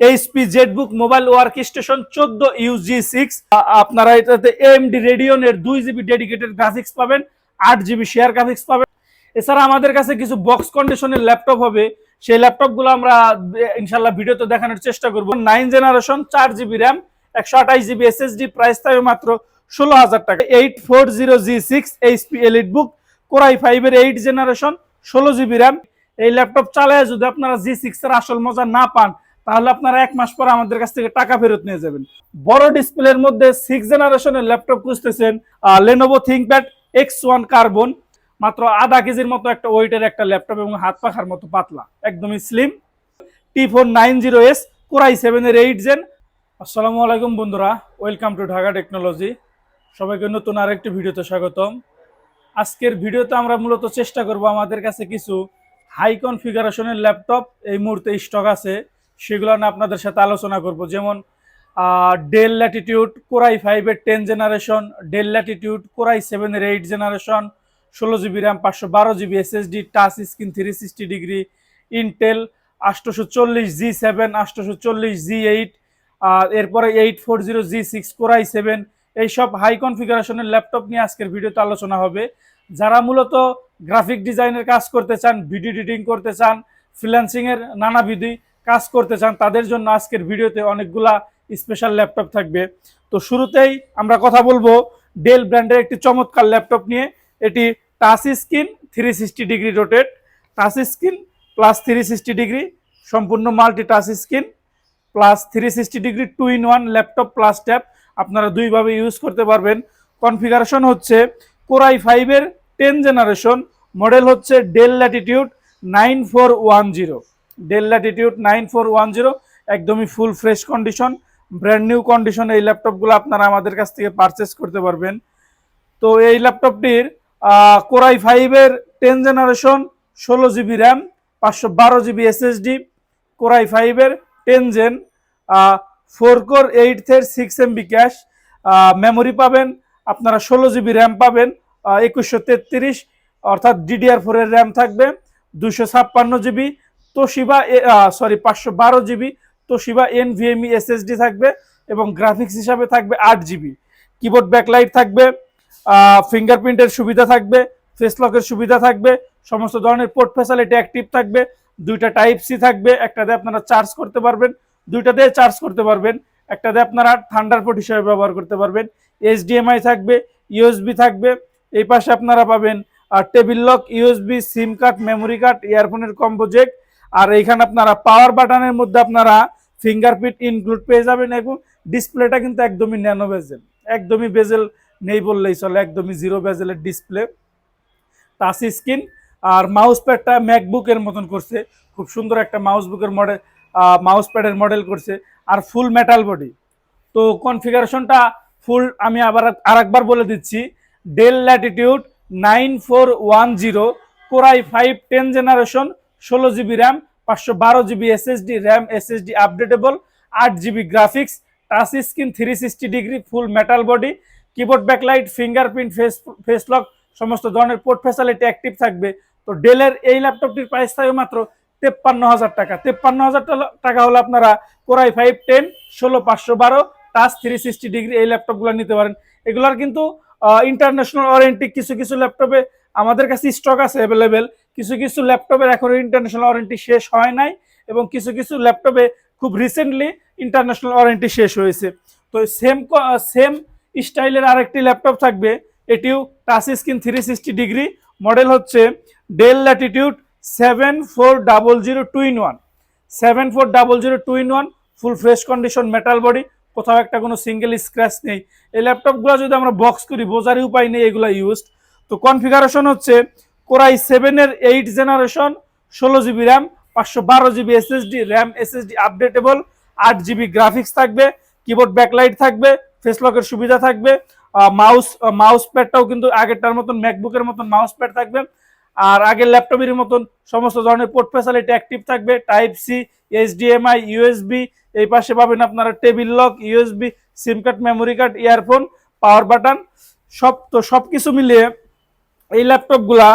HP Jetbook mobile work station 14UG6। আপনারা এটাতে AMD রেডিয়নের 2GB dedicated graphics পাবেন, 8GB share graphics পাবেন। এছাড়া আমাদের কাছে কিছু বক্স কন্ডিশনের ল্যাপটপ হবে, সেই ল্যাপটপগুলো আমরা ইনশাল্লাহ ভিডিওতে দেখানোর চেষ্টা করব। 9 generation 4GB RAM 128GB SSD, price থাকবে মাত্র 16,000 টাকা। 840G6 এইচপি এলিট বুক কোর i5 এর 8 জেনারেশন 16GB র্যাম। এই ল্যাপটপ চালায় যদি আপনারা G6 এর আসল মজা না পান, তাহলে আপনারা 1 মাস পরে আমাদের কাছ থেকে টাকা ফেরত নিয়ে যাবেন। বড় ডিসপ্লের মধ্যে 6 জেনারেশনের ল্যাপটপ খুঁজতেছেন, Lenovo ThinkPad X1 কার্বন, মাত্র আধা কেজির মতো একটা ওয়েটের একটা ল্যাপটপ এবং হাত পাখার মতো পাতলা, একদমই স্লিম। T490S কোর i7 এর 8 জেন। আসসালামু আলাইকুম বন্ধুরা, ওয়েলকাম টু ঢাকা টেকনোলজি। সবাইকে নতুন আরেকটি ভিডিওতে স্বাগতম। আজকের ভিডিওতে আমরা মূলত চেষ্টা করব আমাদের কাছে কিছু হাই কনফিগারেশনের ল্যাপটপ এই মুহূর্তে স্টক আছে, সেগুলো নিয়ে আপনাদের সাথে আলোচনা করব। যেমন ডেল ল্যাটিটিউড কোর i5 এর 10 generation, del Latitude core i7 এর 8 generation, 16GB RAM 512GB SSD, touch screen 360 degree, Intel 840G7 840G8, এরপরে 840G6 কোর i7। এইসব হাই কনফিগারেশনের ল্যাপটপ নিয়ে আজকের ভিডিওতে আলোচনা হবে। যারা মূলত গ্রাফিক ডিজাইনের কাজ করতে চান, ভিডিও এডিটিং করতে চান, ফ্রিল্যান্সিং এর নানাবিধি কাজ করতে চান, তাদের জন্য আজকের ভিডিওতে অনেকগুলা স্পেশাল ল্যাপটপ থাকবে। তো শুরুতেই আমরা কথা বলবো ডেল ব্র্যান্ডের একটি চমৎকার ল্যাপটপ নিয়ে। এটি touch screen 360 degree rotate, touch screen plus 360 degree, সম্পূর্ণ multi touch screen plus 360 degree 2-in-1 laptop plus tab, আপনারা দুইভাবে ইউজ করতে পারবেন। কনফিগারেশন হচ্ছে কোর i5 এর 10 জেনারেশন, মডেল হচ্ছে ডেল ল্যাটিটিউড 9410, ডেল ল্যাটিটিউড 9410, একদমই ফুল fresh condition, brand new condition. এই ল্যাপটপগুলো আপনারা আমাদের কাছ থেকে পারচেস করতে পারবেন। তো এই ল্যাপটপটির কোর i5 এর 10 generation 16GB RAM 512GB SSD, core i5 এর 10 জেন 4 কোর 8 এর 6MB ক্যাশ, মেমোরি পাবেন আপনারা 16GB র্যাম পাবেন, 2133 অর্থাৎ DDR4 এর র্যাম থাকবে, 256GB Toshiba 512GB Toshiba NVMe SSD থাকবে এবং গ্রাফিক্স হিসাবে থাকবে 8GB। কিবোর্ড ব্যাকলাইট থাকবে, ফিঙ্গারপ্রিন্টের সুবিধা থাকবে, ফেস লকের সুবিধা থাকবে, সমস্ত ধরনের পোর্ট ফ্যাসিলিটি অ্যাক্টিভ থাকবে, দুইটা টাইপ সি থাকবে, একটা দিয়ে আপনারা চার্জ করতে পারবেন, দুইটা দিয়ে চার্জ করতে পারবেন, একটা দিয়ে আপনারা থান্ডারবোল্ট হিসেবে ব্যবহার করতে পারবেন, HDMI থাকবে, USB থাকবে। এই পাশে আপনারা পাবেন table lock, USB, SIM card, memory card, ইয়ারফোনের কম্বো জ্যাক। আর এইখানে আপনারা পাওয়ার বাটনের মধ্যে আপনারা ফিঙ্গারপ্রিন্ট ইনক্লুড পেয়ে যাবেন। এবং ডিসপ্লেটা কিন্তু একদমই ন্যানো বেজেল, একদমই বেজেল নেই বললেই চলে, একদমই জিরো বেজেলের ডিসপ্লে, টাচ স্ক্রিন। আর মাউস প্যাডটা ম্যাকবুকের মতন করছে, খুব সুন্দর একটা মাউস প্যাডের মডেল করছে, আর ফুল মেটাল বডি। তো কনফিগারেশনটা ফুল আমি আবার আরেকবার বলে দিচ্ছি, del Latitude 9410 core i5 10 generation 16GB RAM 512GB SSD, RAM SSD updatable, 8GB graphics, touch screen 360 degree, ফুল metal body, keyboard backlight, fingerprint, face lock, সমস্ত ধরনের পোর্ট ফ্যাসিলিটি অ্যাক্টিভ থাকবে। তো ডেলের এই ল্যাপটপটির প্রাইস থাকবে মাত্র 53,000 টাকা। 53,000 টাকা হলে আপনারা কোর i5 10 16512 টাচ 360 ডিগ্রি এই ল্যাপটপগুলো নিতে পারেন। এগুলোর কিন্তু ইন্টারন্যাশনাল ওয়ারেন্টি কিছু কিছু ল্যাপটপে আমাদের কাছে স্টক আছে অ্যাভেলেবেল, কিছু কিছু ল্যাপটপের এখনো ইন্টারন্যাশনাল ওয়ারেন্টি শেষ হয় নাই, এবং কিছু কিছু ল্যাপটপে খুব রিসেন্টলি ইন্টারন্যাশনাল ওয়ারেন্টি শেষ হয়েছে। তো সেম স্টাইলের আরেকটি ল্যাপটপ থাকবে, এটিও টাচ স্ক্রিন 360 ডিগ্রি, মডেল হচ্ছে ডেল ল্যাটিটিউড 7400 2-in-1, 7400 2-in-1, ফুল ফ্রেশ কন্ডিশন, মেটাল বডি, কোথাও একটা কোনো সিঙ্গেল স্ক্র্যাচ নেই। এই ল্যাপটপগুলো যদি আমরা বক্স করি বোঝারই উপায় নেই এগুলো ইউজড। তো কনফিগারেশন হচ্ছে কোর i7 এর 8 generation 16GB RAM 512GB SSD, RAM SSD updatable, 8GB graphics থাকবে, কিবোর্ড ব্যাকলাইট থাকবে, ফেস লকের সুবিধা থাকবে, মাউস প্যাডটাও কিন্তু আগেরটার মতন ম্যাকবুকের মতন মাউস প্যাড থাকবে, আর আগের ল্যাপটপের মতন সমস্ত ধরনের পোর্ট ফ্যাসিলিটি অ্যাক্টিভ থাকবে, টাইপ সি, HDMI, USB। এই পাশে পাবেন আপনারা table lock, USB, SIM card, memory card, earphone, power button, সবকিছু মিলিয়ে এই ল্যাপটপগুলা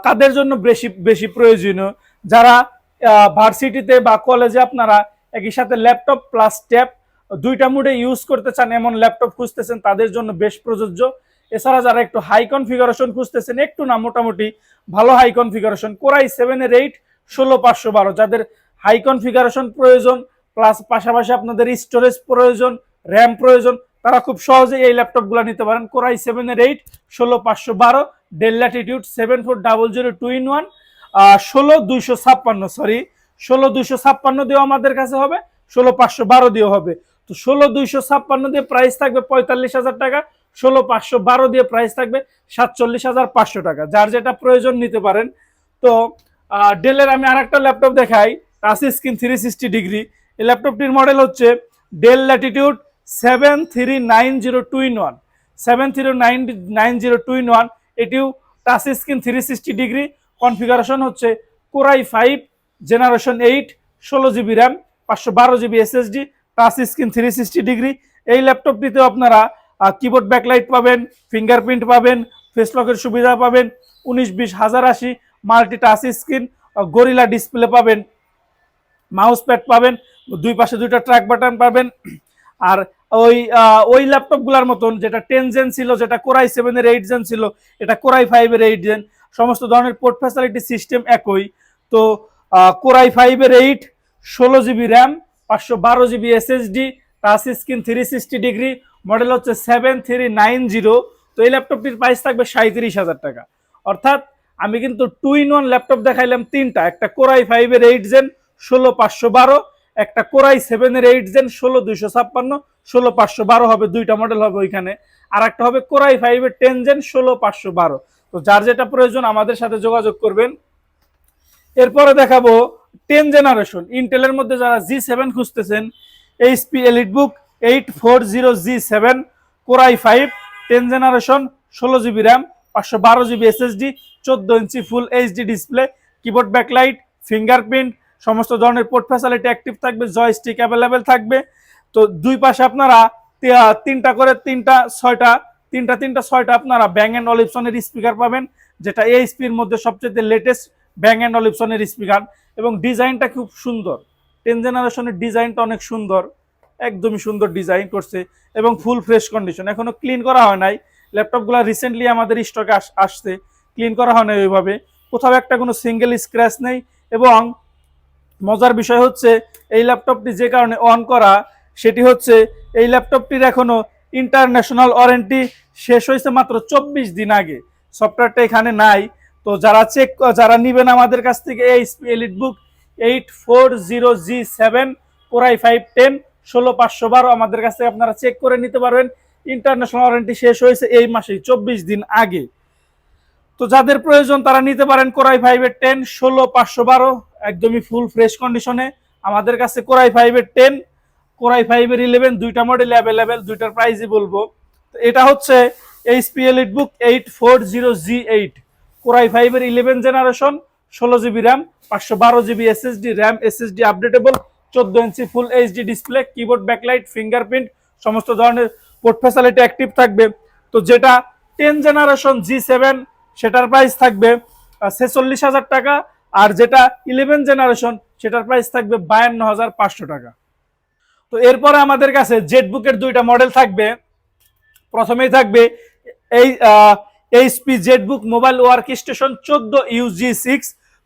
কাদের জন্য বেশি বেশি প্রয়োজনীয়? যারা ভার্সিটিতে বা কলেজে আপনারা একই সাথে ল্যাপটপ প্লাস ট্যাব দুইটা মোডে ইউজ করতে চান এমন ল্যাপটপ খুঁজতেছেন তাদের জন্য বেশ প্রযোজ্য। এছাড়া যারা একটু হাই কনফিগারেশন খুঁজতেছেন, একটু না মোটামুটি ভালো হাই কনফিগারেশন, কোরাই 7 এর 8 16512, যাদের হাই কনফিগারেশন প্রয়োজন প্লাস পাশাপাশি আপনাদের স্টোরেজ প্রয়োজন, র্যাম প্রয়োজন, তারা খুব সহজেই এই ল্যাপটপগুলো নিতে পারেন। কোরাই 7 এর 8 16512, ডেল ল্যাটিটিউড 74002 in 1, 16256, সরি 16256 দিয়েও আমাদের কাছে হবে, 16512 দিয়েও হবে। তো 16256 দিয়ে প্রাইস থাকবে 45,000 টাকা, 16512 দিয়ে প্রাইস থাকবে 47,500 টাকা। যার যেটা প্রয়োজন নিতে পারেন। তো ডেলের আমি আরেকটা ল্যাপটপ দেখাই, টাচ স্ক্রিন 360 ডিগ্রি। এই ল্যাপটপটির মডেল হচ্ছে ডেল ল্যাটিটিউড 73902 in 1, 73902 in 1। এটিও টাচ স্ক্রিন 360 ডিগ্রি, কনফিগারেশন হচ্ছে core i 5 generation 8, 16 GB RAM, 512 GB SSD, touch screen 360 degree. এই ল্যাপটপটিতে আপনারা কিবোর্ড ব্যাকলাইট পাবেন, ফিঙ্গারপ্রিন্ট পাবেন, ফেসলকের সুবিধা পাবেন, 19-20-1080 multi touch screen, gorilla display পাবেন, মাউস প্যাড পাবেন, দুই পাশে দুইটা ট্র্যাক বাটন পাবেন। আর ওই ল্যাপটপগুলোর মতন যেটা 10 জেন ছিল, যেটা কোরাই 7-এর 8 জেন ছিল, এটা কোরাই 5-এর 8 জেন, সমস্ত ধরনের পোর্ট ফ্যাসিলিটি সিস্টেম একই। তো কোরাই 5-এর 8, 16 GB RAM, 512 GB SSD, touch screen 360 degree, model হচ্ছে 7390। তো এই ল্যাপটপটির প্রাইস থাকবে 37,000 টাকা। অর্থাৎ আমি কিন্তু 2-in-1 ল্যাপটপ দেখাইলাম তিনটা, একটা কোরাই 5-এর 8 জেন 16512, একটা কোরাই 7-এর 8 জেন 16256, 16512 হবে, দুইটা মডেল হবে ওইখানে। আর একটা হবে কোরাই 5-এর 10 জেন 16512। তো যার যেটা প্রয়োজন আমাদের সাথে যোগাযোগ করবেন। এরপরে দেখাবো 10 জেনারেশন ইন্টেলের মধ্যে যারা G7 খুঁজতেছেন, HP EliteBook 840G7, core i 5, 10 generation, 16 GB RAM, 512 GB SSD, 14 inch full HD display, keyboard backlight, fingerprint, সমস্ত ধরনের পোর্ট ফ্যাসিলিটি অ্যাক্টিভ থাকবে, জয়স্টিক অ্যাভেলেবেল থাকবে। তো দুই পাশে আপনারা তিনটা করে তিনটা ছয়টা আপনারা ব্যাং অ্যান্ড অলিপসনের স্পিকার পাবেন, যেটা এইচপির মধ্যে সবচেয়ে লেটেস্ট ব্যাং অ্যান্ড অলিপসনের স্পিকার। এবং ডিজাইনটা খুব সুন্দর, 10 জেনারেশনের ডিজাইনটা অনেক সুন্দর, একদমই সুন্দর ডিজাইন করছে এবং ফুল ফ্রেশ কন্ডিশন, এখনো ক্লিন করা হয় নাই। ল্যাপটপগুলো রিসেন্টলি আমাদের স্টকে আসছে, ক্লিন করা হয় না ওইভাবে, কোথাও একটা কোনো সিঙ্গেল স্ক্র্যাচ নেই। এবং মজার বিষয় হচ্ছে এই ল্যাপটপটি যে কারণে অন করা, সেটি হচ্ছে এই ল্যাপটপটির এখনো ইন্টারন্যাশনাল ওয়ারেন্টি শেষ হয়েছে মাত্র 24 দিন আগে, সফটওয়্যারটা এখানে নাই। তো যারা নিবেন আমাদের কাছ থেকে HP EliteBook 840G7, কোরাই 5, 10, 16512 আমাদের কাছ থেকে আপনারা চেক করে নিতে পারবেন। ইন্টারন্যাশনাল ওয়ারেন্টি শেষ হয়েছে এই মাসেই 24 দিন আগে। তো যাদের প্রয়োজন তারা নিতে পারেন কোরাই 5-এর 10, 16512, একদমই ফুল ফ্রেশ কন্ডিশনে। আমাদের কাছে কোরাই 5-এর 10, কোরাই 5-এর 11 দুইটা মডেল অ্যাভেলেবেল, দুইটার প্রাইসই বলবো। এটা হচ্ছে HP EliteBook 840G8, কোরাই 5-এর 11 generation, 16 GB RAM, 512 GB SSD, RAM SSD updatable, 14 inch full HD display, keyboard backlight, fingerprint, সমস্ত ধরনের পোর্ট ফ্যাসিলিটি অ্যাক্টিভ থাকবে। তো যেটা 10 জেনারেশন G7 সেটার প্রাইস থাকবে 46,000 টাকা, আর যেটা 11 জেনারেশন সেটার প্রাইস থাকবে 52,500 টাকা। তো এরপরে আমাদের কাছে জেটবুকের দুইটা মডেল থাকবে। প্রথমেই থাকবে এই HP ZBook mobile work station 14UG6,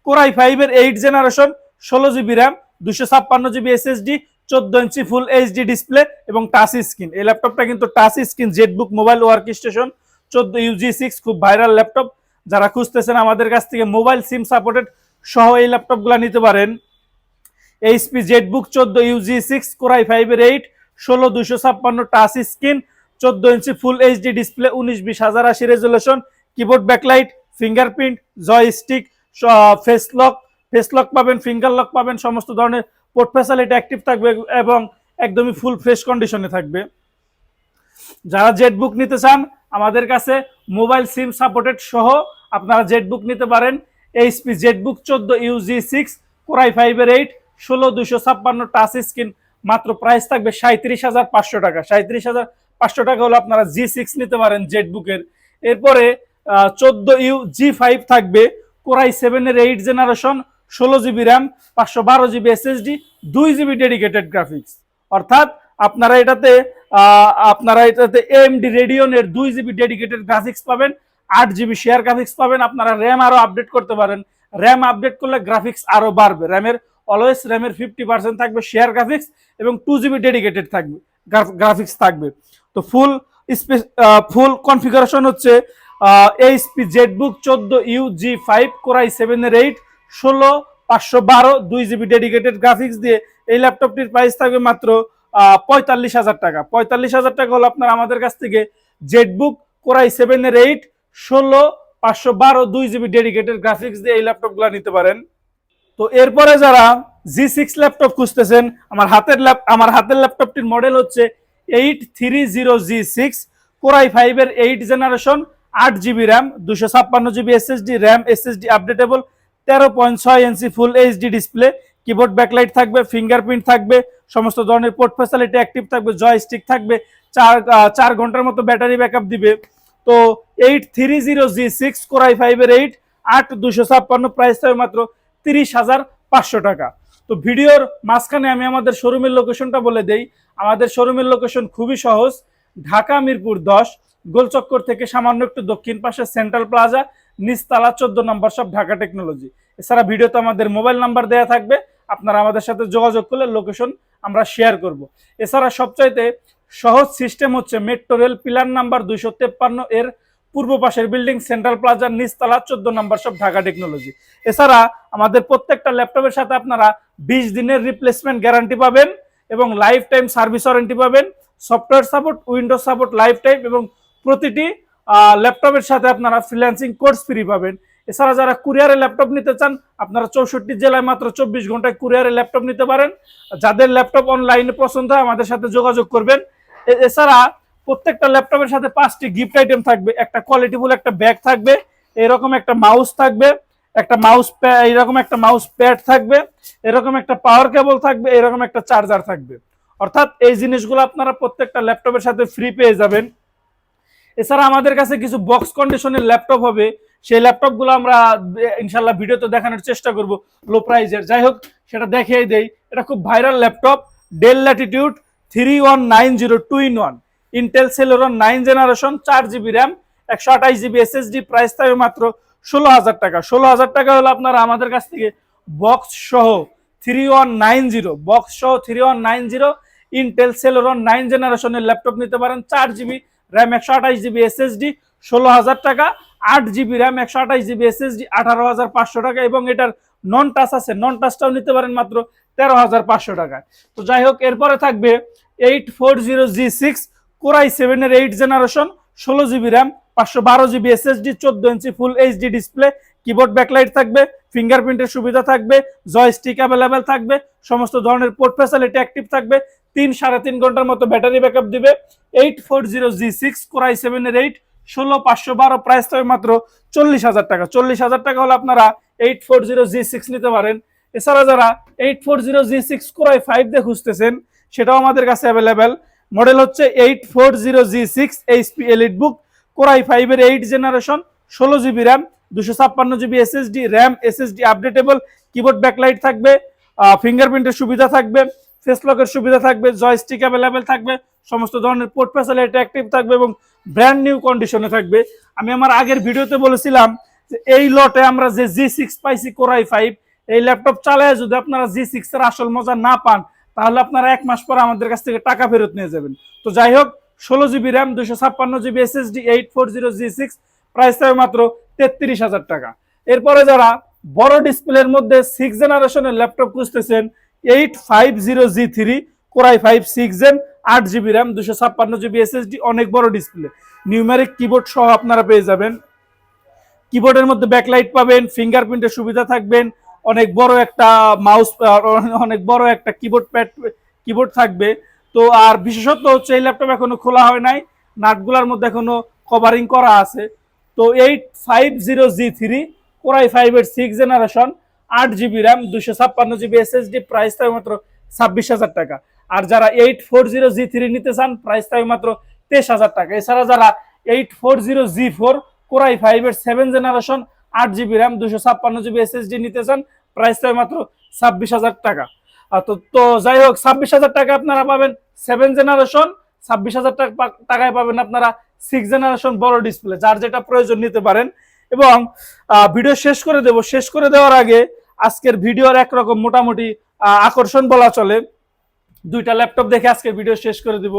core i 5-এর 8 generation, 16 GB RAM, 256 GB SSD, 14 inch full HD display এবং টাচ স্ক্রিন। এই ল্যাপটপটা কিন্তু touch screen, ZBook mobile work station 14UG6, খুব ভাইরাল ল্যাপটপ। যারা খুঁজতেছেন আমাদের কাছ থেকে মোবাইল সিম সাপোর্টেড সহ এই ল্যাপটপগুলো নিতে পারেন। HP জেটবুক 14UG6, কোরাই 5-এর 8, 16256, touch screen, 14 inch full HD display, 19-20-1080 resolution, keyboard backlight, fingerprint, joystick, face lock পাবেন, ফিঙ্গার লক পাবেন, সমস্ত ধরনের পোর্ট ফ্যাসিলিটি অ্যাক্টিভ থাকবে এবং একদমই ফুল ফ্রেশ কন্ডিশনে থাকবে। যারা জেটবুক নিতে চান আমাদের কাছে মোবাইল সিম সাপোর্টেড সহ আপনারা জেটবুক নিতে পারেন। HP জেটবুক 14UG6, কোরাই 5-এর 8, 16256, টাচ স্ক্রিন, মাত্র প্রাইস থাকবে 37,500 টাকা। 37,500 টাকা হলে আপনারা G6 নিতে পারেন জেটবুকের। এরপরে 14UG5 থাকবে, কোরাই 7-এর 8 generation, 16 GB RAM, 512 GB SSD, 2 GB dedicated graphics. অর্থাৎ আপনারা এটাতে AMD রেডিয়নের 2 GB ডেডিকেটেড গ্রাফিক্স পাবেন, 8 GB শেয়ার গ্রাফিক্স পাবেন। আপনারা র্যাম আরো আপডেট করতে পারেন, র্যাম আপডেট করলে গ্রাফিক্স আরো বাড়বে। র্যামের 50% থাকবে শেয়ার গ্রাফিক্স এবং 2 GB ডেডিকেটেড থাকবে গ্রাফিক্স থাকবে। তো ফুল কনফিগারেশন হচ্ছে HP Jetbook 14U G5 Core i7 এর 8 16 512 2 GB ডেডিকেটেড গ্রাফিক্স দিয়ে এই ল্যাপটপটির প্রাইস থাকবে মাত্র 45,000 টাকা। 45,000 টাকা হলো আপনারা আমাদের কাছ থেকে জেটবুক Core i7 এর 8 16 512 2 GB ডেডিকেটেড গ্রাফিক্স দিয়ে এই ল্যাপটপগুলো নিতে পারেন। তো এরপরে যারা G6 ল্যাপটপ খুঁজতেছেন, আমার হাতের ল্যাপটপটির মডেল হচ্ছে 830G6 Core i5 এর 8 generation, 8 GB RAM, 256 GB SSD, RAM SSD updatable, 13.6 inch full HD display, keyboard backlight থাকবে, ফিঙ্গারপ্রিন্ট থাকবে, সমস্ত ধরনের পোর্ট ফ্যাসিলিটি অ্যাক্টিভ থাকবে, জয়স্টিক থাকবে, 4 ঘন্টার মতো ব্যাটারি ব্যাকআপ দিবে। তো 830G6 Core i5 এর 8 8256 প্রাইস থাকবে মাত্র 30,500 টাকা। তো ভিডিওর মাঝখানে আমি আমাদের শোরুমের লোকেশনটা বলে দেই। আমাদের শোরুমের লোকেশন খুবই সহজ, ঢাকা মিরপুর 10, গোলচক্কর থেকে সামান্য একটু দক্ষিণ পাশে সেন্ট্রাল প্লাজা, নিচতলা 14 নম্বর শপ, ঢাকা টেকনোলজি। এছাড়া ভিডিওতে আমাদের মোবাইল নাম্বার দেওয়া থাকবে, আপনারা আমাদের সাথে যোগাযোগ করলে লোকেশন আমরা শেয়ার করব। এছাড়া সবচাইতে সহজ সিস্টেম হচ্ছে মেট্রো রেল পিলার নাম্বার 253 এর পূর্ব পাশের বিল্ডিং, সেন্ট্রাল প্লাজার নিচতলা 14 নম্বর শপ, ঢাকা টেকনোলজি। এছাড়া আমাদের প্রত্যেকটা ল্যাপটপের সাথে আপনারা 20 দিনের রিপ্লেসমেন্ট গ্যারান্টি পাবেন এবং লাইফ টাইম সার্ভিস ওয়ারেন্টি পাবেন, software support, Windows support life time এবং প্রতিটি ল্যাপটপের সাথে আপনারা ফ্রিল্যান্সিং কোর্স ফ্রি পাবেন। এছাড়া যারা কুরিয়ারে ল্যাপটপ নিতে চান, আপনারা 64 জেলায় মাত্র 24 ঘন্টায় কুরিয়ারে ল্যাপটপ নিতে পারেন। যাদের ল্যাপটপ অনলাইনে পছন্দ হয় আমাদের সাথে যোগাযোগ করবেন। এছাড়া প্রত্যেকটা ল্যাপটপের সাথে 5টি গিফট আইটেম থাকবে, একটা কোয়ালিটিফুল একটা ব্যাগ থাকবে, এরকম একটা মাউস থাকবে, এরকম একটা মাউস প্যাড থাকবে, এরকম একটা পাওয়ার কেবল থাকবে, এরকম একটা চার্জার থাকবে। অর্থাৎ এই জিনিসগুলো আপনারা প্রত্যেকটা ল্যাপটপের সাথে ফ্রি পেয়ে যাবেন। এছাড়া আমাদের কাছে কিছু বক্স কন্ডিশনের ল্যাপটপ হবে, সেই ল্যাপটপগুলো আমরা ইনশাল্লাহ ভিডিওতে দেখানোর চেষ্টা করব লো প্রাইজের। যাই হোক, সেটা দেখিয়ে দেই। এটা খুব viral laptop, del Latitude 3190 2-in-1, Intel Celeron 9 generation, 4 GB RAM, 128 GB SSD, price থাকবে মাত্র 16,000 টাকা। 16,000 টাকা হলো আপনারা আমাদের কাছ থেকে বক্স সহ 3190 ইন্টেল সেলেরন 9 জেনারেশনের ল্যাপটপ নিতে পারেন। 4 GB র্যাম, 128 GB SSD, 16,000 টাকা। 8 GB র্যাম, 128 GB SSD, 18,500 টাকা। এবং এটার নন টাচ আছে, নন টাচটাও নিতে পারেন মাত্র 13,500 টাকায়। তো যাই হোক, এরপরে থাকবে 840G6 Core i7 এর 8 generation, 16 GB RAM, 512 GB SSD, 14 inch full HD display, keyboard backlight থাকবে, ফিঙ্গারপ্রিন্টের সুবিধা থাকবে, জয়স্টিক অ্যাভেলেবেল থাকবে, সমস্ত ধরনের পোর্ট ফ্যাসিলিটি অ্যাক্টিভ থাকবে, 3-3.5 ঘন্টার মতো ব্যাটারি ব্যাকআপ দিবে। 840G6 Core i7 এর 8 16,512 প্রাইস থাকবে মাত্র 40,000 টাকা। 40,000 টাকা হলে আপনারা 840G6 নিতে পারেন। এছাড়া যারা 840G6 Core i5 দিয়ে খুঁজতেছেন, সেটাও আমাদের কাছে অ্যাভেলেবেল। মডেল হচ্ছে 840G6 HP EliteBook Core i5 এর 8 generation, 16 GB RAM, 256 GB SSD, RAM SSD updatable, keyboard backlight থাকবে, ফিঙ্গারপ্রিন্টের সুবিধা থাকবে, ফেস লকের সুবিধা থাকবে, জয়স্টিক অ্যাভেলেবেল থাকবে, সমস্ত ধরনের পোর্ট ফ্যাসিলিটি অ্যাক্টিভ থাকবে এবং ব্র্যান্ড নিউ কন্ডিশনে থাকবে। আমি আমার আগের ভিডিওতে বলেছিলাম যে এই লটে আমরা যে G6 পাইছি Core i5, এই ল্যাপটপ চালায় যদি আপনারা G6 এর আসল মজা না পান, তাহলে আপনারা 1 মাস পর আমাদের কাছ থেকে টাকা ফেরত নিয়ে যাবেন। তো যাই হোক, 16 GB RAM, 256 GB SSD, 840G6, price থাকবে মাত্র 33,000 টাকা। এরপরে যারা বড় ডিসপ্লের মধ্যে 6 জেনারেশনের ল্যাপটপ খুঁজতেছেন, 850G3 Core i5 6 Gen, 8 GB RAM, 256 GB SSD, অনেক বড় ডিসপ্লে, নিউমেরিক কিবোর্ড সহ আপনারা পেয়ে যাবেন। কিবোর্ডের মধ্যে ব্যাকলাইট পাবেন, ফিঙ্গারপ্রিন্টের সুবিধা থাকবেন, অনেক বড় একটা মাউস, অনেক বড় একটা কিবোর্ড থাকবে। তো আর বিশেষত হচ্ছে এই ল্যাপটপ এখনো খোলা হয় নাই, নাটগুলার মধ্যে এখনো কভারিং করা আছে। তো 850G3 Core i5 এর 6 generation, 8 GB RAM, 256 GB SSD, price থাকবে মাত্র 26,000 টাকা। আর যারা 840G3 নিতে চান, প্রাইস থাকবে মাত্র 23,000 টাকা। এছাড়া যারা 840G4 Core i5 এর 7 generation, 8 GB RAM, 256 GB SSD নিতে চান, প্রাইস থাকবে মাত্র 26,000 টাকা। তো যাই হোক, 26,000 টাকা আপনারা পাবেন 7 জেনারেশন, 26,000 টাকায় পাবেন আপনারা 6 জেনারেশন বড় ডিসপ্লে, যার যেটা প্রয়োজন নিতে পারেন। এবং ভিডিও শেষ করে দেব। শেষ করে দেওয়ার আগে আজকের ভিডিওর একরকম মোটামুটি আকর্ষণ বলা চলে, দুইটা ল্যাপটপ দেখে আজকের ভিডিও শেষ করে দিব।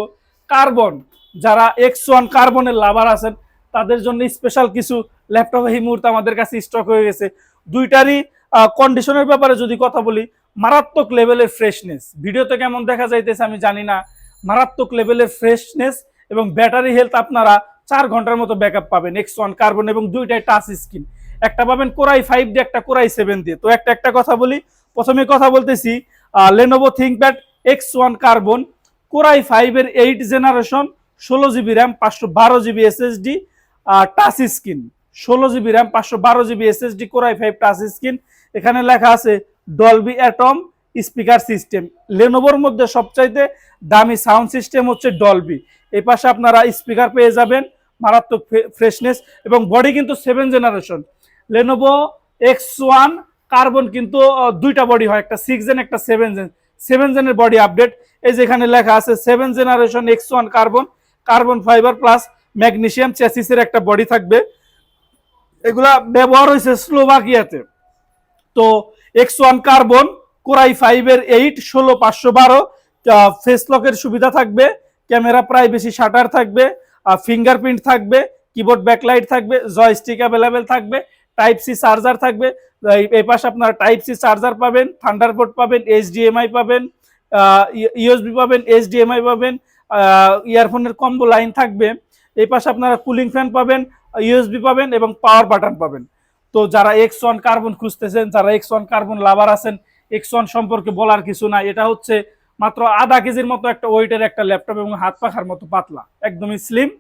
কার্বন, যারা X1 কার্বনের লাভার আছেন তাদের জন্য স্পেশাল কিছু ল্যাপটপ এই মুহূর্তে আমাদের কাছে স্টক হয়ে গেছে। দুইটারই কন্ডিশনের ব্যাপারে যদি কথা বলি, মারাত্মক লেভেলের ফ্রেশনেস, ভিডিওতে কেমন দেখা যাইতেছে আমি জানি না, মারাত্মক লেভেলের ফ্রেশনেস এবং ব্যাটারি হেলথ আপনারা 4 ঘন্টার মতো ব্যাকআপ পাবেন X1 কার্বন, এবং দুইটাই টাচ স্ক্রিন। একটা পাবেন কোরাই 5 দিয়ে, একটা কোরাই 7 দিয়ে। তো একটা কথা বলি, প্রথমে কথা বলতেছি Lenovo ThinkPad X1 carbon core i 5 এর 8 generation, 16 GB RAM, 512 GB SSD, touch screen, 16 GB RAM, 512 GB SSD, core i 5 touch screen. এখানে লেখা আছে ডলবি অ্যাটম স্পিকার সিস্টেম। লেনোভোর মধ্যে সবচাইতে দামি সাউন্ড সিস্টেম হচ্ছে ডলবি। এই পাশে আপনারা স্পিকার পেয়ে যাবেন, মারাত্মক ফ্রেশনেস, এবং বডি কিন্তু 7 জেনারেশন। লেনোভো X1 কার্বন কিন্তু দুইটা বডি হয়, একটা 6 জেন, একটা 7 জেন। 7 জেনের বডি আপডেট, এই যেখানে লেখা আছে 7 generation X1 carbon, carbon fibre plus magnesium চ্যাসিসের একটা বডি থাকবে। এগুলা ব্যবহার হয়েছে স্লোভাকিয়াতে। তো X1 কার্বন কোরাই 5 এর 8, 16/512, ফেস লকের সুবিধা থাকবে, ক্যামেরা প্রাইভেসি শাটার থাকবে, ফিঙ্গারপ্রিন্ট থাকবে, কিবোর্ড ব্যাকলাইট থাকবে, জয়স্টিক অ্যাভেলেবেল থাকবে, টাইপ সি চার্জার থাকবে। এই পাশে আপনারা টাইপ সি চার্জার পাবেন, থান্ডারবোল্ট পাবেন, এইচডিএমআই পাবেন, ইউএসবি পাবেন, এইচডিএমআই পাবেন, ইয়ারফোনের কম্বো লাইন থাকবে। এই পাশে আপনারা কুলিং ফ্যান পাবেন, ইউএসবি পাবেন এবং পাওয়ার বাটন পাবেন। তো যারা X1 কার্বন খুঁজতেছেন, যারা X1 কার্বন লাভার আছেন, X1 সম্পর্কে বলার কিছু নাই। এটা হচ্ছে মাত্র আধা কেজির মতো একটা ওয়েটের একটা ল্যাপটপ এবং হাত পাখার মতো পাতলা, একদমই স্লিম।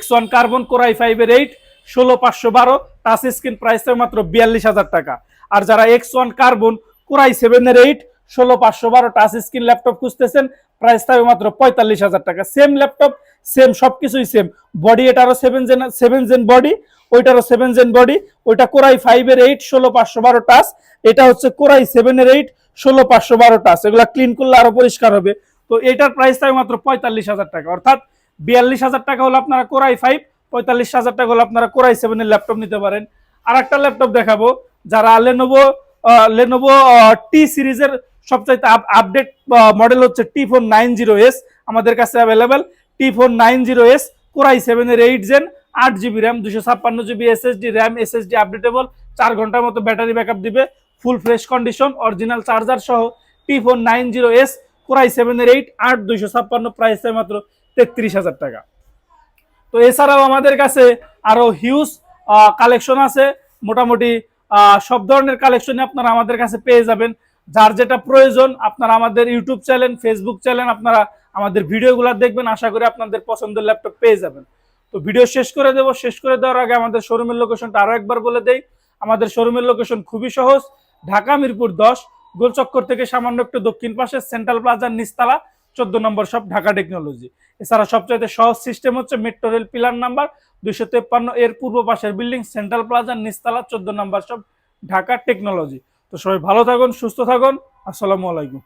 X1 কার্বন কোরাই 5 এর 8, 16/512, টাচ স্ক্রিন, প্রাইস মাত্র 42,000 টাকা। আর যারা X1 কার্বন কোরাই 7 এর 8, 16/512 টাচ স্ক্রিন ল্যাপটপ খুঁজতেছেন, প্রাইস থাকবে মাত্র 45,000 টাকা। সেম ল্যাপটপ, সেম সবকিছুই সেম। বডি এটারও 7 জেন বডি, ওইটারও 7 জেন বডি। ওইটা কোরাই 5 এর 8, 16/512 টাচ, এটা হচ্ছে কোরাই 7 এর 8, 16/512 টাচ। এগুলা ক্লিন করলে আরো পরিষ্কার হবে। তো এটার প্রাইস থাকবে মাত্র 45,000 টাকা, অর্থাৎ 42,000 টাকা হলো আপনারা কোরাই 5, 45,000 টাকা হলো আপনারা কোরাই 7 এর ল্যাপটপ নিতে পারেন। আর একটা ল্যাপটপ দেখাবো, যারা লেনোভো টি সিরিজের সবচাইতে আপডেট মডেল হচ্ছে T490S আমাদের কাছে অ্যাভেলেবেল। T490S কোরাই 7 এর 8 gen, 8 GB RAM, 256 GB SSD, RAM SSD updatable, 4 ঘন্টার মতো ব্যাটারি ব্যাকআপ দিবে, full fresh condition, original charger সহ। T490S কোরাই 7 এর 8, 8 256, প্রাইস মাত্র 33,000 টাকা। তো এছাড়াও আমাদের কাছে আরো হিউজ কালেকশন আছে, মোটামুটি সব ধরনের কালেকশনই আপনারা আমাদের কাছে পেয়ে যাবেন। যার যেটা প্রয়োজন আপনারা আমাদের ইউটিউব চ্যানেল, ফেসবুক চ্যানেল, আপনারা আমাদের ভিডিওগুলো দেখবেন, আশা করি আপনাদের পছন্দের ল্যাপটপ পেয়ে যাবেন। তো ভিডিও শেষ করে দেব। শেষ করে দেওয়ার আগে আমাদের শোরুমের লোকেশনটা আরো একবার বলে দেই। আমাদের শোরুমের লোকেশন খুবই সহজ, ঢাকা মিরপুর 10, গোলচক্কর থেকে সামান্য একটু দক্ষিণ পাশে, সেন্ট্রাল প্লাজার নিচতলা, 14 নম্বর শপ, ঢাকা টেকনোলজি। এছাড়া সবচাইতে সহজ সিস্টেম হচ্ছে মেট্রো রেল পিলার নাম্বার 253 এর পূর্ব পাশের বিল্ডিং, সেন্ট্রাল প্লাজার নিচতলা, 14 নম্বর শপ, ঢাকা টেকনোলজি। তো সবাই ভালো থাকুন, সুস্থ থাকুন, আসসালামু আলাইকুম।